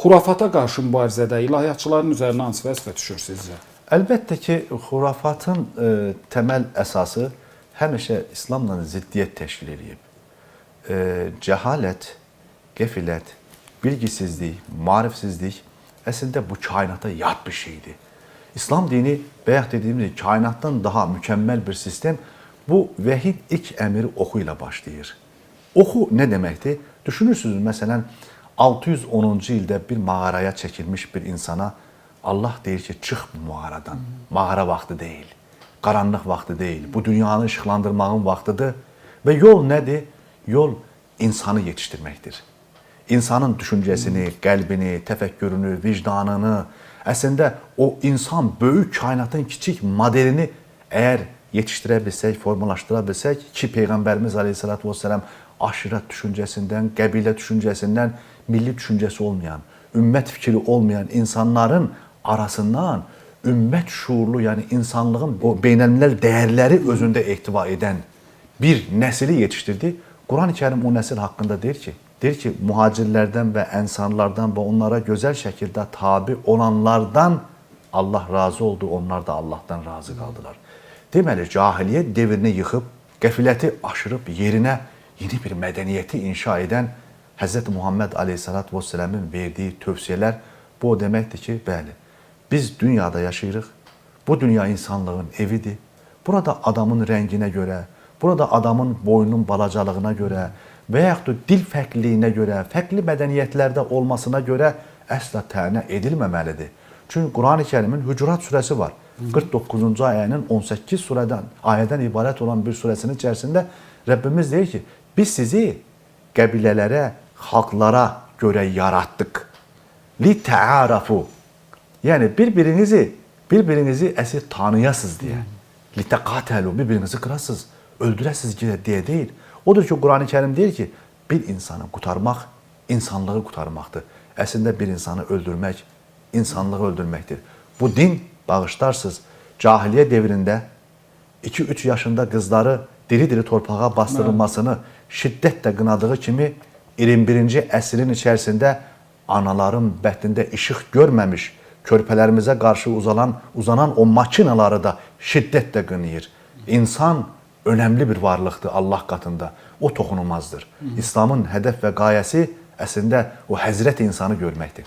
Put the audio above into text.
xurafata qarşı mübarizədə ilahiyyatçıların üzərinə hansı vəzifə düşür sizcə? Əlbəttə ki, xurafatın təməl əsası həmişə İslamla ziddiyyət təşkil edib. Cəhalət, qəfilət, bilgisizlik, marifsizlik əslində bu kainata yad bir şeydir. İslam dini bayaq dediyimiz gibi kainatdan daha mükəmməl bir sistem. Bu vəhid ilk əmri oxu ilə başlayır. Oxu nə deməkdir? Düşünürsünüz, məsələn, 610-cu ildə bir mağaraya çəkilmiş bir insana Allah deyir ki, çıx bu mağaradan. Mağara vaxtı deyil, qaranlıq vaxtı deyil. Bu dünyanı işıqlandırmağın vaxtıdır. Və yol nədir? Yol insanı yetişdirməkdir. İnsanın düşüncəsini, qəlbini, təfəkkürünü, vicdanını, əslində o insan böyük kainatın kiçik modelini əgər yetişdirə bilsək, formalaşdıra bilsək ki, Peyğəmbərimiz Aleyhisselatü Vesselam aşirət düşüncəsindən, qəbilə düşüncəsindən, milli düşüncəsi olmayan, ümmət fikri olmayan insanların arasından ümmət şuurlu, yəni insanlığın o beynəlmiləl dəyərləri özündə ehtiva edən bir nəsili yetişdirdi. Quran-ı Kərim o nəsil haqqında deyir ki, mühacirlərdən və ənsarlardan və onlara gözəl şəkildə tabi olanlardan Allah razı oldu, onlar da Allahdan razı qaldılar. Deməli, cahiliyyət devrini yıxıb, qəfiləti aşırıb, yerinə yeni bir mədəniyyəti inşa edən Hz. Muhammed Aleyhisselatü Vesselam'ın verdiyi tövsiyələr bu o deməkdir ki, bəli, biz dünyada yaşayırıq, bu dünya insanlığın evidir. Burada adamın rənginə görə, burada adamın boynunun balacalığına görə və yaxud da dil fərqliliyinə görə, fərqli mədəniyyətlərdə olmasına görə əsla tənə edilməməlidir. Çünki Quran-ı Kərimin Hücurat surəsi var. 49-cu ayənin 18 ayədən ibarət olan bir surəsinin içərisində Rəbbimiz deyir ki, biz sizi qəbilələrə, xalqlara görə yaratdıq. Li tə'arafu. Yəni, bir-birinizi əsir tanıyasınız deyə. Li təqatəlu, bir-birinizi qırasınız, öldürəsiniz deyə deyil. Odur ki, Quran-ı Kərim deyir ki, bir insanı qurtarmaq, insanlığı qurtarmaqdır. Əslində bir insanı öldürmək, insanlığı öldürməkdir. Bu din, bağışlarsınız, cahiliyə devrində 2-3 yaşında qızları diri-diri torpağa bastırılmasını şiddətlə qınadığı kimi 21-ci əsrin içərisində anaların bətnində işıq görməmiş körpələrimizə qarşı uzanan o makinaları da şiddətlə qınayır. İnsan önəmli bir varlıqdır Allah qatında. O toxunulmazdır. İslamın hədəf və qayəsi əslində o həzrət insanı görməkdir.